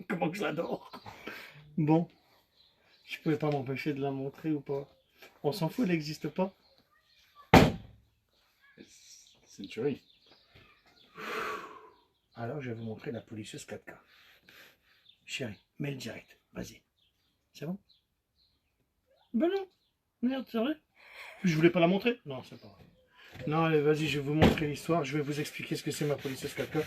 Comment que je l'adore. Bon, je pouvais pas m'empêcher de la montrer ou pas. On s'en fout, elle n'existe pas. C'est une tuerie. Alors, je vais vous montrer la polisseuse 4K. Chérie, mets le direct. Vas-y. C'est bon? Ben non. Merde, c'est vrai? Je voulais pas la montrer? Non, c'est pas vrai. Non, allez, vas-y, je vais vous montrer l'histoire. Je vais vous expliquer ce que c'est ma polisseuse 4K.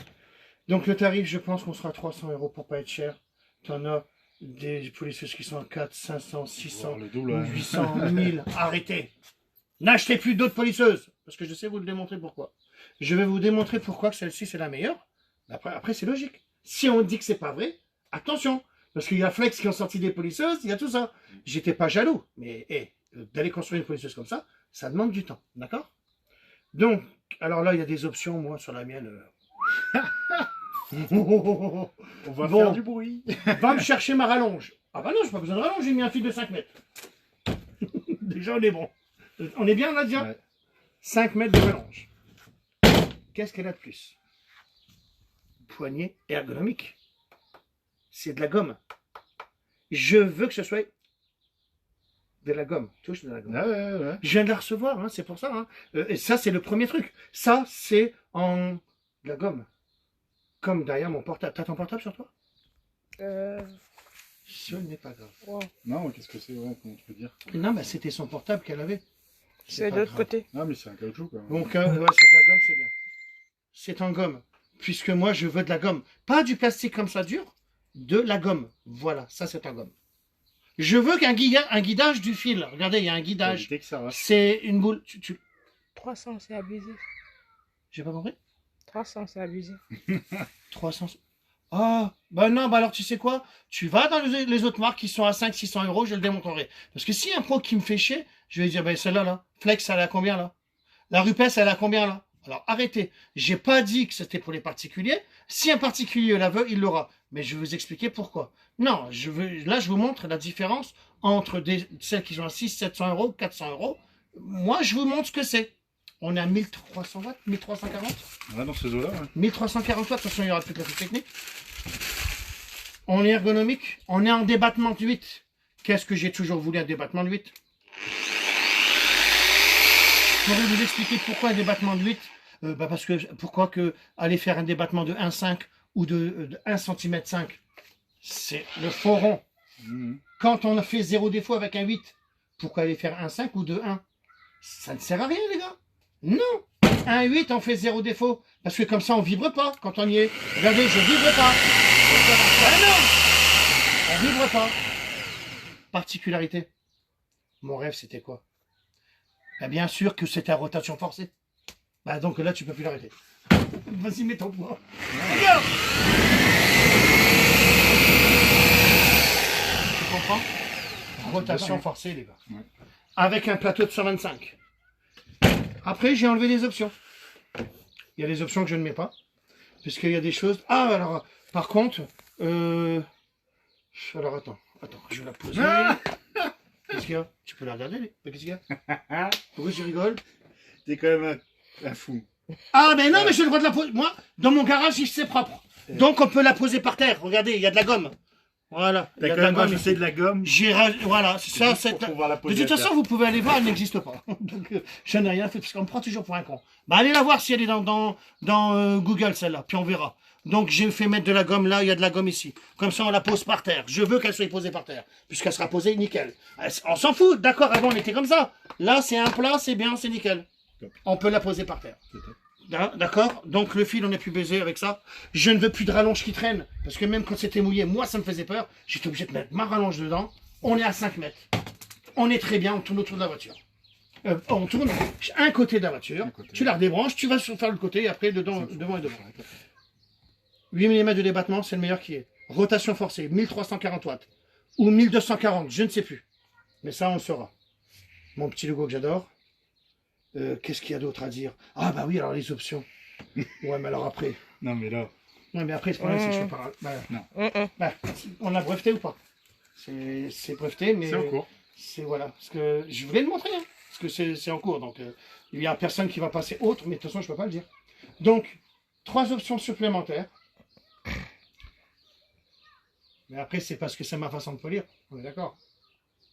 Donc, le tarif, je pense qu'on sera à 300 € pour pas être cher. T'en as des polisseuses qui sont à 4, 500, 600, Le double, hein. 800, 1000. Arrêtez! N'achetez plus d'autres polisseuses! Parce que je sais vous le démontrer pourquoi. Je vais vous démontrer pourquoi que celle-ci, c'est la meilleure. Après c'est logique. Si on dit que c'est pas vrai, attention. Parce qu'il y a Flex qui ont sorti des polisseuses, il y a tout ça. J'étais pas jaloux. Mais d'aller construire une polisseuse comme ça demande du temps. D'accord? Donc, alors là, il y a des options, moi, sur la mienne. On va Bon. faire du bruit. Va me chercher ma rallonge. Ah bah non, j'ai pas besoin de rallonge, j'ai mis un fil de 5 mètres. Déjà, on est bon. On est bien là déjà? Ouais. 5 mètres de rallonge. Qu'est-ce qu'elle a de plus? Poignée ergonomique. C'est de la gomme. Je veux que ce soit de la gomme. Touche de la gomme. Ouais. Je viens de la recevoir, hein, c'est pour ça. Hein. Et ça, c'est le premier truc. Ça, c'est en de la gomme. Comme derrière mon portable. T'as ton portable sur toi? Ce n'est pas grave. Wow. Non, qu'est-ce que c'est? Ouais, comment tu peux dire? Non, mais c'était son portable qu'elle avait. C'est de pas l'autre grave. côté. Ah, mais c'est un caoutchouc, quoi. Donc, ouais, c'est de la gomme, c'est bien. C'est en gomme. Puisque moi, je veux de la gomme. Pas du plastique comme ça dur, de la gomme. Voilà, ça, c'est en gomme. Je veux un guidage du fil. Regardez, il y a un Pour guidage. éviter que ça reste. C'est une boule. 300, c'est abusé. J'ai pas compris? 300, c'est abusé. 300. Ah, bah non, bah alors tu sais quoi? Tu vas dans les autres marques qui sont à 500-600 €, je le démontrerai. Parce que si un pro qui me fait chier, je vais dire, ben celle-là, là, Flex, elle a combien là? La Rupes, elle a combien là? Alors arrêtez. J'ai pas dit que c'était pour les particuliers. Si un particulier la veut, il l'aura. Mais je vais vous expliquer pourquoi. Non, là, je vous montre la différence entre celles qui sont à 600-700 €, 400 €. Moi, je vous montre ce que c'est. On est à 1300 watts, 1340. Ouais, dans ces eaux-là, ouais. 1340 watts, attention, il y aura plus de la fiche technique. On est ergonomique, on est en débattement de 8. Qu'est-ce que j'ai toujours voulu, un débattement de 8? Je pourrais vous expliquer pourquoi un débattement de 8. Parce que pourquoi aller faire un débattement de 1,5 ou de 1 cm 5, c'est le faux rond. Mhm. Quand on a fait 0 défaut avec un 8, pourquoi aller faire 1,5 ou de 1? Ça ne sert à rien, les gars. Non. Un 8, on fait 0 défaut. Parce que comme ça, on vibre pas quand on y est. Regardez, je vibre pas. Ah non, on vibre pas. Particularité. Mon rêve, c'était quoi? Bah, bien sûr que c'était à rotation forcée. Bah donc là, tu peux plus l'arrêter. Vas-y, mets ton poids. Regarde. Tu comprends? Rotation forcée, les gars. Ouais. Avec un plateau de 125. Après, j'ai enlevé des options. Il y a des options que je ne mets pas. Puisqu'il y a des choses... Ah, alors, par contre... Alors, attends, je vais la poser. Qu'est-ce qu'il y a? Tu peux la regarder, qu'est-ce qu'il y a? Pourquoi tu rigoles? T'es quand même un fou. Ah, mais non, mais j'ai le droit de la poser. Moi, dans mon garage, c'est propre. Donc, on peut la poser par terre. Regardez, il y a de la gomme. Voilà. Il y T'as a quand de la même gomme rajouté de la gomme. Voilà, c'est ça. Juste pour pouvoir la De poser toute à façon, terre. vous pouvez aller voir, elle n'existe pas. Donc, je n'ai rien fait, parce qu'on me prend toujours pour un con. Bah, allez la voir si elle est dans Google, celle-là, puis on verra. Donc, j'ai fait mettre de la gomme là, il y a de la gomme ici. Comme ça, on la pose par terre. Je veux qu'elle soit posée par terre, puisqu'elle sera posée nickel. On s'en fout, d'accord, avant, on était comme ça. Là, c'est un plat, c'est bien, c'est nickel. Top. On peut la poser par terre. C'est top. D'accord? Donc le fil, on n'est plus baisé avec ça. Je ne veux plus de rallonge qui traîne. Parce que même quand c'était mouillé, moi, ça me faisait peur. J'étais obligé de mettre ma rallonge dedans. On est à 5 mètres. On est très bien, on tourne autour de la voiture. On tourne un côté de la voiture. Tu la redébranches, tu vas faire le côté et après devant et devant. 8 mm de débattement, c'est le meilleur qui est. Rotation forcée, 1340 watts. Ou 1240, je ne sais plus. Mais ça, on le saura. Mon petit logo que j'adore. Qu'est-ce qu'il y a d'autre à dire? Ah bah oui, alors les options. Ouais, mais alors après. Non, mais là. Ouais, mais après, c'est pas c'est que je peux pas. Bah, on l'a breveté ou pas? C'est breveté, mais. C'est en cours. C'est voilà. Parce que je voulais le montrer, hein, parce que c'est en cours. Donc, il y a personne qui va passer autre, mais de toute façon, je peux pas le dire. Donc, 3 options supplémentaires. Mais après, c'est parce que c'est ma façon de polir. On est d'accord.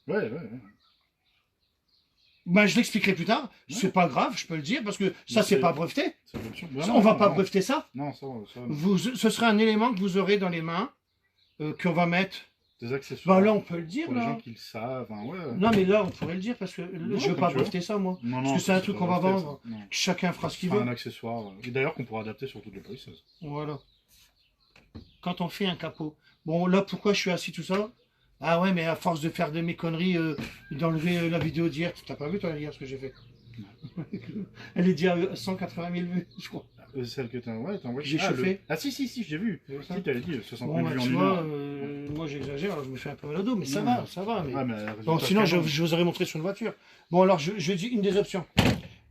Ouais. Ben, je l'expliquerai plus tard. C'est pas grave, je peux le dire, parce que ça, c'est pas breveté. C'est une option. On va pas breveter ça. Non, ça. Ce sera un élément que vous aurez dans les mains, qu'on va mettre. Des accessoires. Ben là, on peut le dire, pour les là. gens qui le savent. Enfin, ouais. Non, mais là, on pourrait le dire, parce que je veux pas tu veux. breveter ça, moi. Non, Parce que c'est un truc pas qu'on va breveté, vendre. ça. Non. Chacun fera ce qu'il C'est veut. un accessoire. Et d'ailleurs, qu'on pourra adapter sur toutes les polisseuses. Voilà. Quand on fait un capot. Bon, là, pourquoi je suis assis tout ça? Ah ouais, mais à force de faire de mes conneries, d'enlever la vidéo d'hier, t'as pas vu, toi, hier, ce que j'ai fait? Elle est déjà à 180 000 vues, je crois. Celle que t'as envoyée, J'ai chauffé. Ah si, j'ai vu. C'est ça. Si, t'avais dit 60 Bon, 000 bah, vues en tu une vois, heure. moi j'exagère, alors je me fais un peu mal au dos, mais ça Non. va, ça va. Mais... Ah, mais Bon, sinon, je vous aurais montré sur une voiture. Bon, alors, je dis une des options.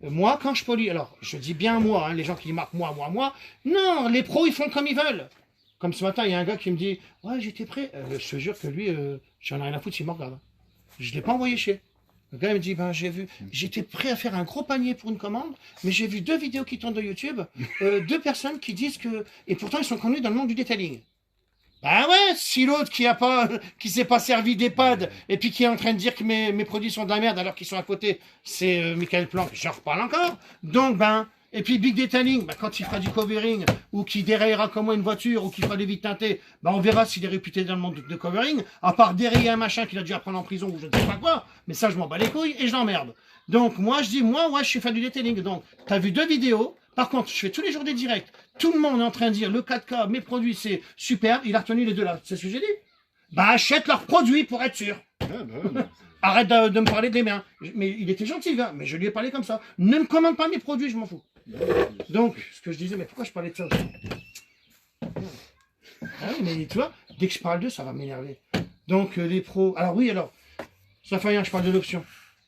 Moi, quand je polis, alors, je dis bien moi, hein, les gens qui marquent moi. Non, les pros, ils font comme ils veulent. Comme ce matin, il y a un gars qui me dit, ouais, j'étais prêt. Je te jure que lui, j'en ai rien à foutre s'il me regarde. Je ne l'ai pas envoyé chier. Le gars il me dit, ben, j'étais prêt à faire un gros panier pour une commande, mais j'ai vu 2 vidéos qui tournent de YouTube, 2 personnes qui disent que, et pourtant ils sont connus dans le monde du detailing. Ben ouais, si l'autre qui s'est pas servi d'EHPAD, et puis qui est en train de dire que mes produits sont de la merde alors qu'ils sont à côté, c'est Michael Planck, j'en reparle encore. Donc ben, et puis Big Detailing, ben, quand il fera du covering, ou qu'il dérayera comme moi une voiture, ou qu'il fera des vitres teintées, ben on verra s'il est réputé dans le monde de covering, à part dérayer un machin qu'il a dû apprendre en prison, ou je ne sais pas quoi, mais ça je m'en bats les couilles, et je l'emmerde. Donc moi je dis, moi ouais je suis fan du detailing, donc t'as vu 2 vidéos, par contre je fais tous les jours des directs, tout le monde est en train de dire, le 4K, mes produits c'est super, il a retenu les 2 là, c'est ce que j'ai dit. Bah achète leurs produits pour être sûr. Arrête de me parler des miens. Mais il était gentil, le gars, mais je lui ai parlé comme ça. Ne me commande pas mes produits, je m'en fous. Donc, ce que je disais, mais pourquoi je parlais de ça aussi? Ah oui, mais tu vois, dès que je parle d'eux, ça va m'énerver. Donc, les pros... Alors oui, alors, ça fait rien, je parle de l'option.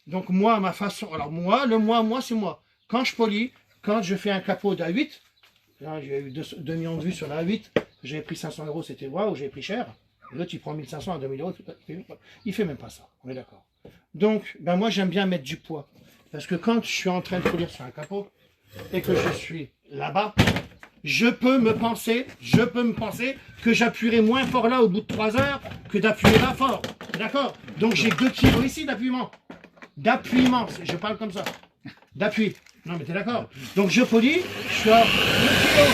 Donc, moi, ma façon... Alors, moi, c'est moi. Quand je polis, quand je fais un capot d'A8, là, j'ai eu 2 millions de vues sur la A8, j'avais pris 500 €, c'était waouh, j'ai pris cher. L'autre, il prend 1500 à 2000 €, il fait même pas ça, on est d'accord. Donc, ben moi, j'aime bien mettre du poids. Parce que quand je suis en train de polir sur un capot, et que je suis là-bas, je peux me penser que j'appuierai moins fort là au bout de 3 heures que d'appuyer là fort. D'accord? Donc, j'ai 2 kilos ici d'appuyement. D'appuyement, je parle comme ça. D'appui. Non, mais t'es d'accord? Donc, je polis, je suis à 2 kilos.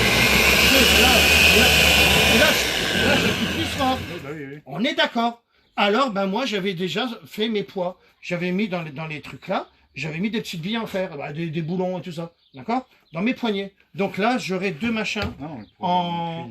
Là, je suis plus fort. Oui. On est d'accord. Alors, ben moi, j'avais déjà fait mes poids. J'avais mis dans les trucs là, j'avais mis des petites billes en fer, des boulons et tout ça. D'accord? Dans mes poignets. Donc là, j'aurai 2 machins en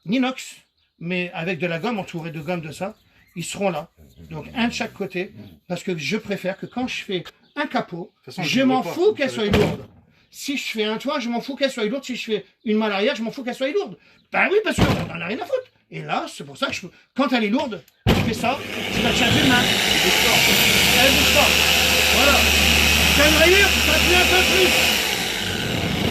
inox, mais avec de la gomme, entouré de gomme de ça. Ils seront là. Donc, un de chaque côté. Parce que je préfère que quand je fais un capot, je m'en fous qu'elle soit lourde. Si je fais un toit, je m'en fous qu'elle soit lourde. Si je fais une malle arrière, je m'en fous qu'elle soit lourde. Ben oui, parce qu'on en a rien à foutre. Et là, c'est pour ça que quand elle est lourde, je fais ça, je la tiens d'une main. Elle bouge pas. Voilà. T'as une rayure, ça tient un peu plus.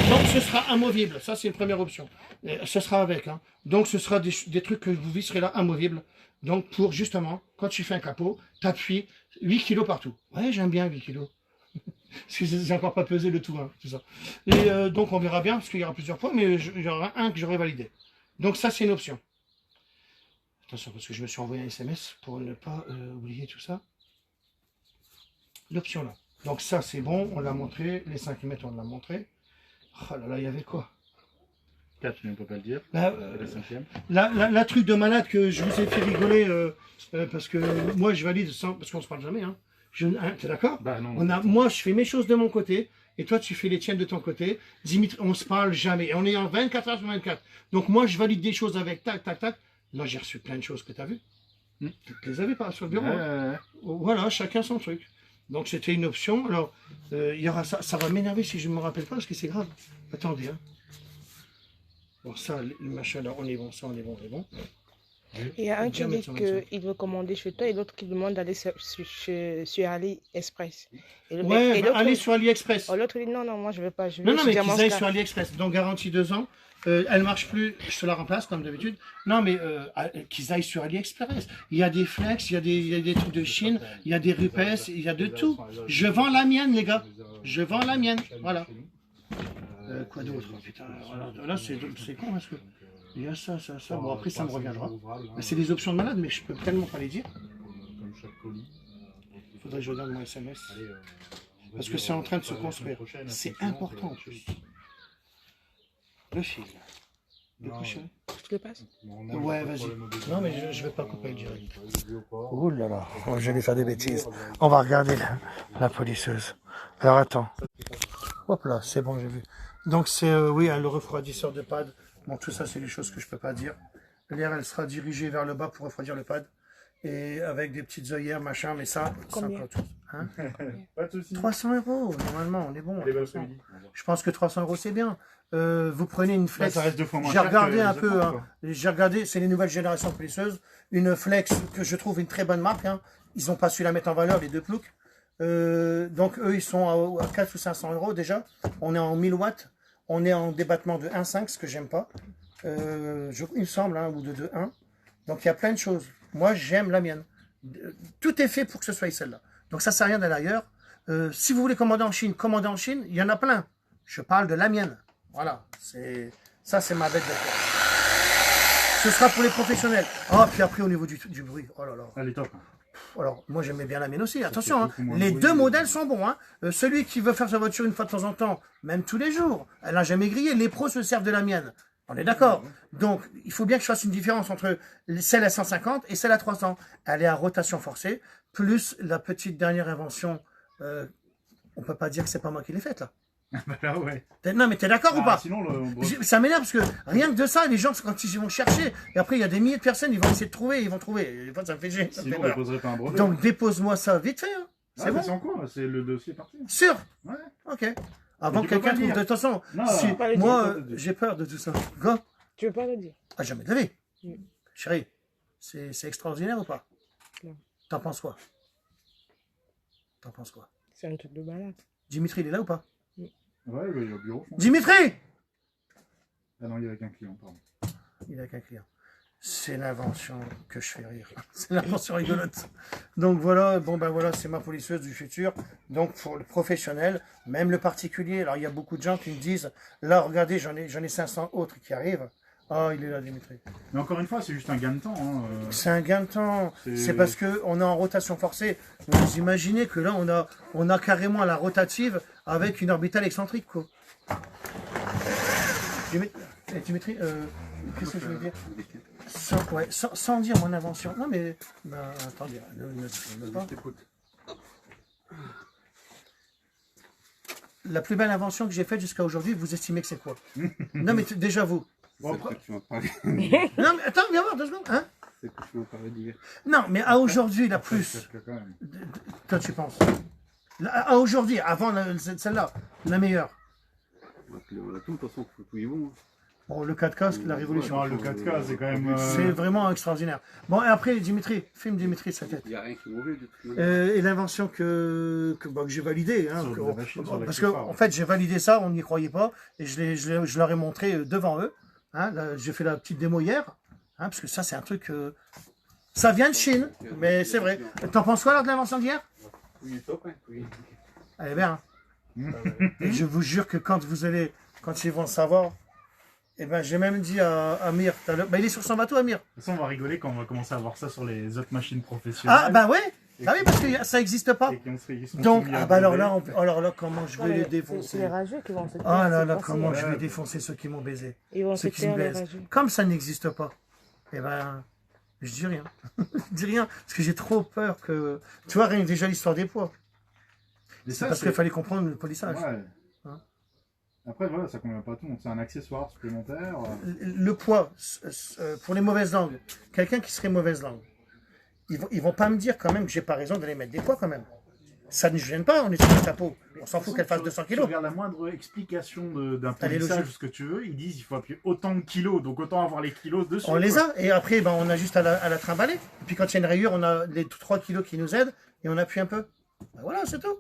Donc ce sera amovible. Ça, c'est une première option. Et ce sera avec. Hein. Donc ce sera des trucs que vous visserez là, amovibles. Donc pour justement, quand tu fais un capot, t'appuies 8 kilos partout. Ouais, j'aime bien 8 kilos. Parce que j'ai encore pas pesé le tout, hein, tout ça. Et donc on verra bien, parce qu'il y aura plusieurs points, mais il y aura un que j'aurai validé. Donc ça, c'est une option. Attention, parce que je me suis envoyé un SMS pour ne pas oublier tout ça. L'option là. Donc ça, c'est bon, on l'a montré. Les 5 mètres, on l'a montré. Oh là là, il y avait quoi? 4, tu ne peux pas le dire. La 5e. La truc de malade que je vous ai fait rigoler, parce que moi, je valide sans... Parce qu'on se parle jamais, hein. Hein, t'es d'accord? Bah non. Moi, je fais mes choses de mon côté, et toi, tu fais les tiennes de ton côté. Dimitri, on se parle jamais. Et on est en 24 heures sur 24. Donc moi, je valide des choses avec tac, tac, tac. Là, j'ai reçu plein de choses que tu as vues. Tu les avais pas sur le bureau. Hein. Voilà, chacun son truc. Donc c'était une option. Alors, il y aura ça. Ça va m'énerver si je ne me rappelle pas, parce que c'est grave. Attendez, hein. Bon, ça, le machin là, on est bon, ça, on est bon, on est bon. Il y a un qui dit qu'il veut commander chez toi et l'autre qui demande d'aller sur AliExpress. Ouais, aller sur AliExpress. L'autre dit non, moi je ne veux pas. Non, mais qu'ils aillent sur AliExpress. Donc garantie 2 ans. Elle marche plus, je te la remplace comme d'habitude. Non, mais qu'ils aillent sur AliExpress. Il y a des flex, il y a des trucs de Chine, il y a des rupes, il y a de tout. Je vends la mienne, les gars. Je vends la mienne. Voilà. Quoi d'autre? Putain, voilà. Là, c'est con parce que Il y a ça. Bon, après, ça me reviendra. Ouvrable, hein. Mais c'est des options de malade, mais je peux tellement pas les dire. Comme chaque colis. Il faudrait que je regarde mon SMS. Allez, on va Parce que dire, c'est en train de se la semaine construire. prochaine, C'est tranquillement, important en c'est- plus. Le fil. De Non, coucher. Je te le passe. on a Ouais, pas de vas-y. problème au début. Non, mais je vais pas couper le direct. Ou pas. Oh là là, je vais faire des bêtises. On va regarder la policeuse. Alors attends. Hop là, c'est bon, j'ai vu. Donc c'est, oui, le refroidisseur de pad. Bon, tout ça, c'est des choses que je peux pas dire. L'air, elle sera dirigée vers le bas pour refroidir le pad. Et avec des petites œillères, machin, mais ça, Combien? autre chose. Hein, Pas de soucis. 300 €, normalement, on est bon. Allez, bon 300. après-midi. Je pense que 300 € c'est bien. Vous prenez une Bah, flex. ça reste 2 fois moins J'ai cher regardé que un les peu, autres, hein. quoi. J'ai regardé, c'est les nouvelles générations polisseuses. Une flex que je trouve une très bonne marque. Hein. Ils n'ont pas su la mettre en valeur, les deux ploucs. Donc eux, ils sont à 4 ou 500 € déjà. On est en 1000 watts. On est en débattement de 1,5, ce que j'aime pas. Il me semble, hein, ou de 2,1. Donc il y a plein de choses. Moi, j'aime la mienne. Tout est fait pour que ce soit celle-là. Donc ça ne sert à rien d'aller ailleurs. Si vous voulez commander en Chine, commandez en Chine. Il y en a plein. Je parle de la mienne. Voilà. Ça, c'est ma bête de cœur. Ce sera pour les professionnels. Ah, puis après, au niveau du bruit. Oh là là. Elle est top. hein. Alors, moi, j'aimais bien la mienne aussi. Attention, hein, beaucoup moins les bruit. deux modèles sont bons. Hein. Celui qui veut faire sa voiture une fois de temps en temps, même tous les jours, elle n'a jamais grillé. Les pros se servent de la mienne. On est d'accord. Donc, il faut bien que je fasse une différence entre celle à 150 et celle à 300. Elle est à rotation forcée, plus la petite dernière invention. On peut pas dire que c'est pas moi qui l'ai faite, là. Bah là, ouais. Non, mais t'es d'accord ou pas? Sinon, Ça m'énerve parce que rien que de ça, les gens, quand ils vont chercher, et après, il y a des milliers de personnes, ils vont essayer de trouver, ils vont trouver. Des fois, ça me fait chier, ça me sinon fait on peur. déposerait pas un brevet. Donc, dépose-moi ça vite fait. Hein. C'est bon? C'est en cours, c'est le dossier parti. Sûr? Ouais. Ok. Avant Mais que tu peux quelqu'un pas trouve. le De toute façon, Non, si- pas le dire, moi, pas le dire. j'ai peur de tout ça. Go. Tu veux pas le dire? Ah, jamais de la vie. Mm. Chérie, c'est extraordinaire ou pas? Non. T'en penses quoi? T'en penses quoi? C'est un truc de balade. Dimitri, il est là ou pas? Ouais, il est au bureau. je pense. Dimitri! Ah non, il est avec un client, pardon. Il a qu'un client. C'est l'invention que je fais rire. C'est l'invention rigolote. Donc voilà, bon ben voilà, c'est ma polisseuse du futur. Donc pour le professionnel, même le particulier. Alors il y a beaucoup de gens qui me disent, là regardez, j'en ai 500 autres qui arrivent. Ah, il est là, Dimitri. Mais encore une fois, c'est juste un gain de temps. Hein. C'est un gain de temps. C'est- C'est parce que on est en rotation forcée. Vous imaginez que là, on a carrément la rotative avec une orbitale excentrique, quoi. Dimitri, qu'est-ce que je veux dire? Sans dire mon invention. Non, mais attendez, ne filme pas. La plus belle invention que j'ai faite jusqu'à aujourd'hui, vous estimez que c'est quoi? Non, mais déjà vous. Bon, C'est après- que tu m'as parlé. Non, mais attends, viens voir 2 secondes. Hein? C'est que tu m'as parlé d'hier. Non, mais à aujourd'hui, la plus. parce que quand même. Toi, tu penses? À aujourd'hui, avant celle-là, la meilleure. On a tout, de toute façon, tout y bon. Bon, le 4K, la révolution. Non, le 4K, c'est quand même. C'est vraiment extraordinaire. Bon, et après, Dimitri, filme Dimitri sa tête. Il n'y a rien qui est mauvais de toute manière. Et l'invention que j'ai validée. Hein, Sur la machine, sur parce que, l'accessoire. en fait, j'ai validé ça, on n'y croyait pas. Et je leur ai montré devant eux. Hein, j'ai fait la petite démo hier. Hein, parce que ça, c'est un truc. Ça vient de Chine, mais c'est vrai. T'en penses quoi alors de l'invention d'hier? Oui, top, hein. Oui. Elle est bien. Hein. Et je vous jure que quand ils vont le savoir, eh ben, j'ai même dit à Amir, il est sur son bateau, Amir. De toute façon, on va rigoler quand on va commencer à voir ça sur les autres machines professionnelles. Ah, bah ouais. Ah oui, parce que ça n'existe pas. Et qu'on serait- ils sont Donc, soumis à alors brevet. là, comment je vais les C'est les défoncer? rageux qui vont se taire. Ah là c'est là, facile. comment je vais Ouais. défoncer ceux qui m'ont baisé. Ils vont se Ceux qui me taire, les baisent. rageux. Comme ça n'existe pas, eh ben, je dis rien. Je dis rien, parce que j'ai trop peur que... Tu vois, rien que déjà l'histoire des poids. Mais C'est ça, parce c'est- qu'il fallait comprendre le polissage. Ouais. Hein. Après, voilà, ça convient pas à tout le monde. C'est un accessoire supplémentaire. Le poids, pour les mauvaises langues, quelqu'un qui serait mauvaise langue, ils vont pas me dire quand même que j'ai pas raison d'aller mettre des poids quand même. Ça ne gêne pas, on est sur le capot. On s'en fout qu'elle fasse 200 Tu kilos. regardes la moindre explication d'un Elle est polissage logique. ou ce que tu veux, ils disent qu'il faut appuyer autant de kilos, donc autant avoir les kilos dessus. On les quoi. a, et après, ben, on a juste à la trimballer. Et puis quand il y a une rayure, on a les 3 kilos qui nous aident, et on appuie un peu. Ben voilà, c'est tout.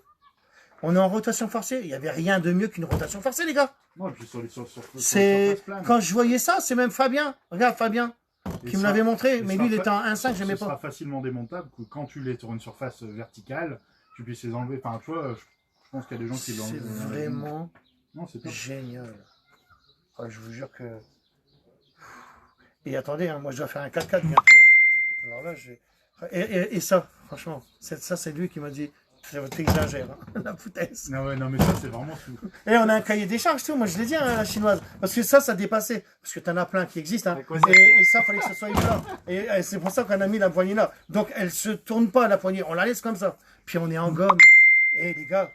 On est en rotation forcée. Il n'y avait rien de mieux qu'une rotation forcée, les gars. Non, et puis sur les C'est surface plane. quand je voyais ça, c'est même Fabien. Regarde Fabien Et qui me ça- l'avait montré, et mais ça lui il fa- était en 1.5, j'aimais Ce sera pas. facilement démontable que quand tu l'es sur une surface verticale, tu puisses les enlever. Enfin, tu vois, je pense qu'il y a des gens qui C'est l'enlèvent. vraiment Non, c'est top. génial. Ah, je vous jure que Et attendez, hein, moi je dois faire un 4x4 bientôt. Hein. Alors là, et ça, franchement, ça c'est lui qui m'a dit, t'exagères, hein, la foutaise. Non, ouais, non, mais ça, c'est vraiment fou. Et on a un cahier des charges, tout. Moi je l'ai dit, hein, la chinoise. Parce que ça dépassait. Parce que t'en as plein qui existent. Hein. Et ça, fallait que ce soit là. Et c'est pour ça qu'on a mis la poignée là. Donc elle se tourne pas, la poignée. On la laisse comme ça. Puis on est en gomme. Et les gars,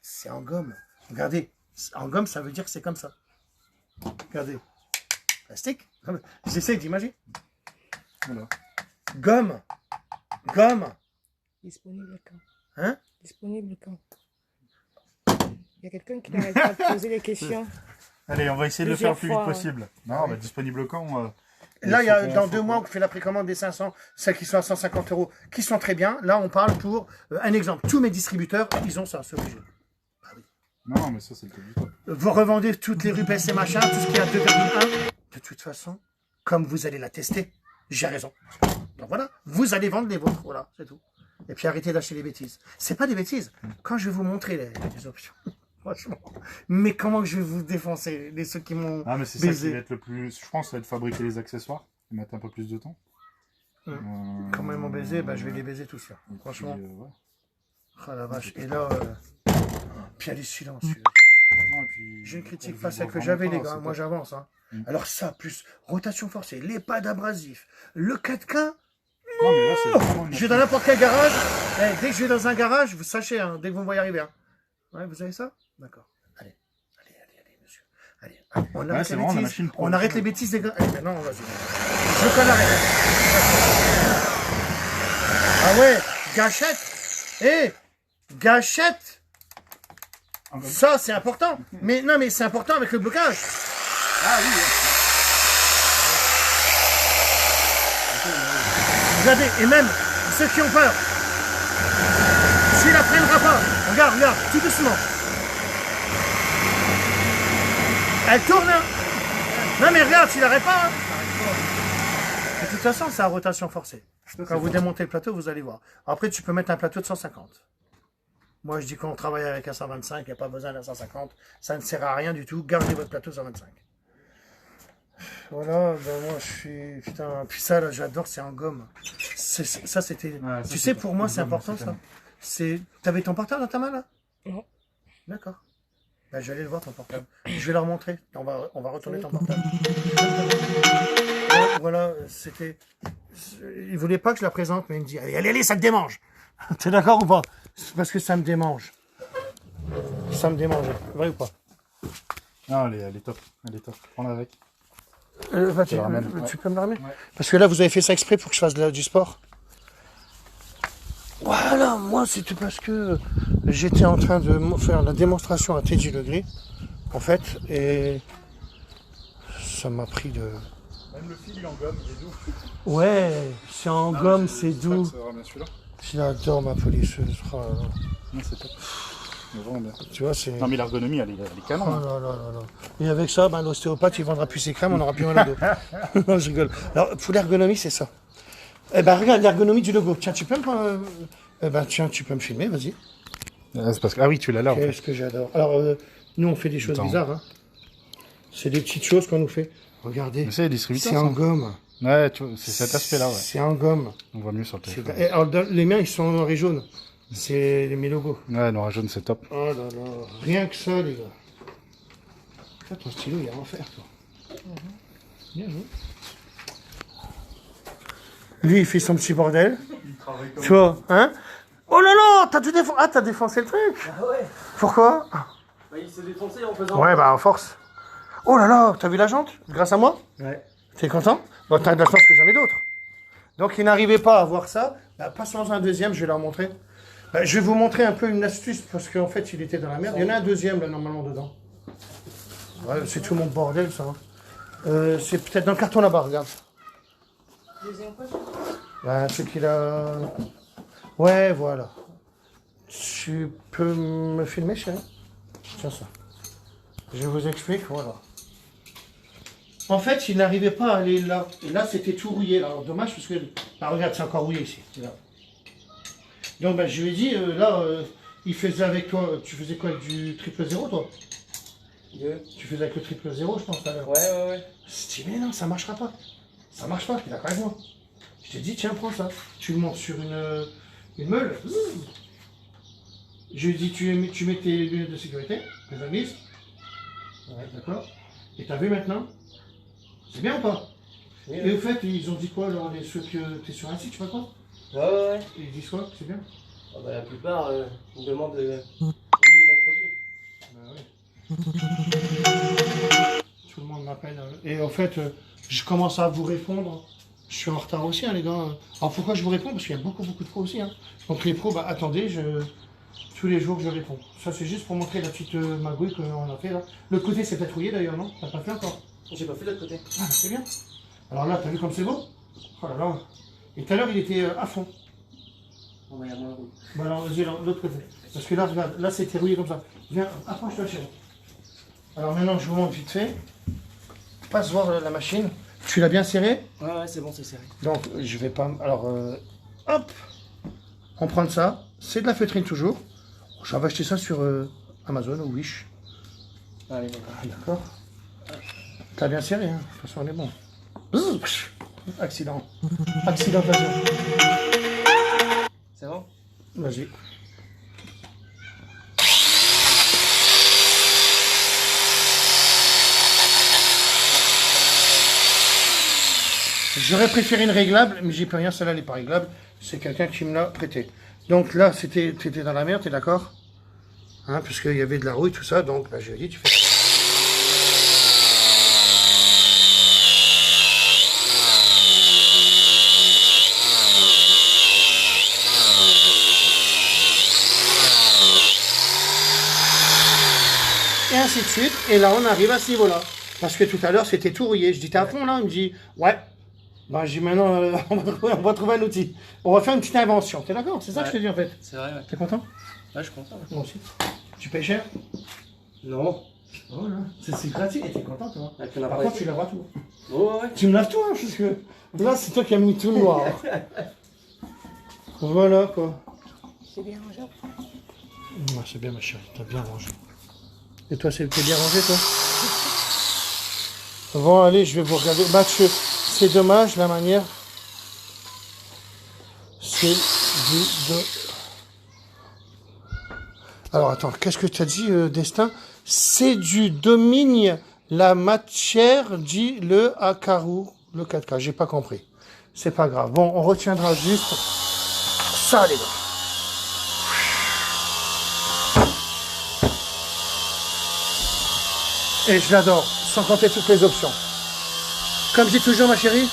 c'est en gomme. Regardez, en gomme, ça veut dire que c'est comme ça. Regardez. Plastique. J'essaie d'imaginer. Voilà. Gomme. Gomme. Disponible quand? Hein? Disponible quand? Il y a quelqu'un qui n'arrête pas de poser les questions. Allez, on va essayer de le faire le plus vite Plusieurs fois, possible. Non, bah, disponible quand Là, il y a, dans 2 mois, on fait la précommande des 500, celles qui sont à 150 €, qui sont très bien. Là, on parle pour un exemple. Tous mes distributeurs, ils ont ça, c'est obligé. Non, mais ça, c'est le top du top. Vous revendez toutes les rupes et machin, tout ce qui est à 2,1. De toute façon, comme vous allez la tester, j'ai raison. Donc voilà, vous allez vendre les vôtres. Voilà, c'est tout. Et puis arrêtez d'acheter les bêtises. C'est pas des bêtises. Quand je vais vous montrer les options, franchement. Mais comment que je vais vous défoncer, ceux qui m'ont Ah, mais c'est ça qui va être le plus. Je pense, ça va être fabriquer les accessoires. Ils mettent un peu plus de temps. Comment ils m'ont baisé, bah, je vais les baiser tous là. Franchement. Ouais. Oh la vache. Et là, puis il y a les silences. J'ai une critique face à que j'avais, les gars. Moi, j'avance. Hein. Alors ça, plus rotation forcée, les pads abrasifs, le 4K. Non, mais là, c'est vraiment Je vais dans n'importe quel garage. Dès que je vais dans un garage, vous sachez, hein, dès que vous me voyez arriver. Hein. Ouais, vous avez ça? D'accord. Allez, monsieur. Allez, on arrête les bêtises. On arrête les bêtises, les gars. Allez, maintenant, vas-y. Je veux qu'on arrête. Ah ouais, gâchette. Gâchette. Ça, c'est important. Mais non, mais c'est important avec le blocage. Ah oui. Regardez, et même ceux qui ont peur. S'il la prendra pas, regarde, tout doucement. Elle tourne, hein. Non mais regarde, s'il n'arrête pas. Hein. De toute façon, c'est à rotation forcée. Quand vous démontez le plateau, vous allez voir. Après, tu peux mettre un plateau de 150. Moi, je dis qu'on travaille avec un 125, il n'y a pas besoin d'un 150. Ça ne sert à rien du tout. Gardez votre plateau 125. Voilà, ben moi, je suis... Putain, puis ça, là, j'adore, c'est en gomme. Ça, c'était... Ouais, tu sais, pour moi, c'est important, ça. T'avais ton portable dans ta main, là? Non. D'accord. Ben, je vais aller le voir, ton portable. Je vais leur montrer. On va retourner ton portable. Voilà, c'était... Il voulait pas que je la présente, mais il me dit, allez, ça te démange. T'es d'accord ou pas? C'est parce que ça me démange. Ça me démange. Vrai ou pas? Non, elle est top. Prends-la avec. Tu peux me la ramener? Ouais. Parce que là, vous avez fait ça exprès pour que je fasse du sport. Voilà, moi, c'était parce que j'étais en train de faire la démonstration à Teddy Legris, en fait, et ça m'a pris de... Même le fil, il est en gomme, il est doux. Ouais, c'est en gomme, c'est doux. Celui-là. J'adore ma polisseuse. Oh là là. Non, c'est top. Vraiment bien. Tu vois, c'est... Non, mais l'ergonomie, elle est canon. Oh là là là là. Et avec ça, ben, l'ostéopathe, il vendra plus ses crèmes, on n'aura plus mal au dos. Non, je rigole. Alors, pour l'ergonomie, c'est ça. Eh ben, regarde l'ergonomie du logo. Tiens, tu peux tu peux me filmer, vas-y. C'est parce que... Ah oui, tu l'as là. Qu'est-ce que j'adore. Alors, nous, on fait des choses bizarres. Hein. C'est des petites choses qu'on nous fait. Regardez. C'est en gomme. Ouais, c'est cet aspect-là, ouais. C'est en gomme. On voit mieux sur le téléphone. Alors, les miens, ils sont noir et jaune. C'est mes logos. Ouais, noir et jaune, c'est top. Oh là là. Rien que ça, les gars. Toi, ton stylo, il y a à en faire, toi. Bien joué. Lui, il fait son petit bordel. Tu vois, hein? Oh là là, t'as tout défoncé. Ah, t'as défoncé le truc. Ah ouais. Pourquoi? Bah, il s'est défoncé en faisant... Ouais, bah, en force. Oh là là, t'as vu la jante? Grâce à moi? Ouais. T'es content? Bon, t'as de la chance que j'en ai d'autres. Donc, ils n'arrivaient pas à voir ça. Bah, passons un deuxième, je vais leur montrer. Bah, je vais vous montrer un peu une astuce, parce qu'en fait, il était dans la merde. Il y en a un deuxième, là, normalement, dedans. Ouais, c'est tout mon bordel, ça. Hein. C'est peut-être dans le carton là-bas, regarde. Deuxième quoi? Bah, c'est qu'il a... Ouais, voilà. Tu peux me filmer, chérie? Tiens ça. Je vous explique, voilà. En fait, il n'arrivait pas à aller là. Et là, c'était tout rouillé. Alors, dommage, parce que... Ah, regarde, c'est encore rouillé ici. Là. Donc, bah, je lui ai dit, il faisait avec toi... Tu faisais quoi, avec du 000, toi? Tu faisais avec le 000, je pense, tout à l'heure. Ouais. Je dis, mais non, ça marchera pas. Ça marche pas, t'es d'accord avec moi? Je t'ai dit, tiens, prends ça. Tu le montes sur une meule. Je lui ai dit, tu mets tes lunettes de sécurité, les amis. Ouais, d'accord. Et t'as vu maintenant? C'est bien ou pas? Oui, Et au fait, ils ont dit quoi, alors, ceux que t'es sur un site, je sais pas quoi? ouais. Ils disent quoi? C'est bien? Ah bah, la plupart ils me demandent de payer mon produit. Bah ouais. Tout le monde m'appelle. Et en fait, je commence à vous répondre. Je suis en retard aussi, hein, les gars. Alors pourquoi je vous réponds? Parce qu'il y a beaucoup de pros aussi. Hein. Donc les pros, bah attendez, tous les jours je réponds. Ça c'est juste pour montrer la petite magouille qu'on a fait là. L'autre côté c'est peut-être rouillé d'ailleurs, non? T'as pas fait encore? J'ai pas fait de l'autre côté. Ah bah, c'est bien. Alors là, t'as vu comme c'est beau? Oh là là. Et tout à l'heure il était à fond. On va y avoir un rouille. Bah alors vas-y, l'autre côté. Parce que là, regarde, là c'était rouillé comme ça. Viens, approche-toi chérie. Alors maintenant je vous montre vite fait. Passe voir la machine. Tu l'as bien serré? Ouais, c'est bon, c'est serré. Donc, je vais pas... Alors, hop. On prend ça. C'est de la feutrine toujours. J'avais acheté ça sur Amazon ou Wish. Allez, bon. Ah, d'accord. T'as bien serré, hein. De toute façon, on est bon. Bzzz, psh. Accident. Accidentation. C'est bon? Vas-y. J'aurais préféré une réglable, mais j'y peux rien, celle-là elle n'est pas réglable. C'est quelqu'un qui me l'a prêté. Donc là, t'étais dans la merde, t'es d'accord? Hein, puisqu'il y avait de la rouille, tout ça, donc bah, je lui ai dit, tu fais... Et ainsi de suite, et là on arrive à ce niveau-là. Parce que tout à l'heure c'était tout rouillé. Je dis, t'es à fond là? Il me dit, ouais. Ben, je dis maintenant, on va trouver un outil. On va faire une petite invention. T'es d'accord? C'est ça que je te dis en fait. C'est vrai, ouais. T'es content? Ouais, je suis content. Moi aussi. Tu payes cher? Non. Oh là, c'est gratuit. Et t'es content toi? Avec ton Par appareil. contre, tu laveras tout. Oh, ouais. Tu me laves tout, hein, parce que là, c'est toi qui as mis tout noir. Voilà quoi. C'est bien rangé. Ouais, c'est bien ma chérie, t'as bien rangé. Et toi, t'es bien rangé toi? Bon, allez, je vais vous regarder. Mathieu, c'est dommage la manière. C'est du... Alors, attends, qu'est-ce que tu as dit, Destin? C'est du domigne la matière, dit le Hakaru, le 4K. J'ai pas compris. C'est pas grave. Bon, on retiendra juste ça, les gars. Et je l'adore, sans compter toutes les options. Comme je dis toujours, ma chérie,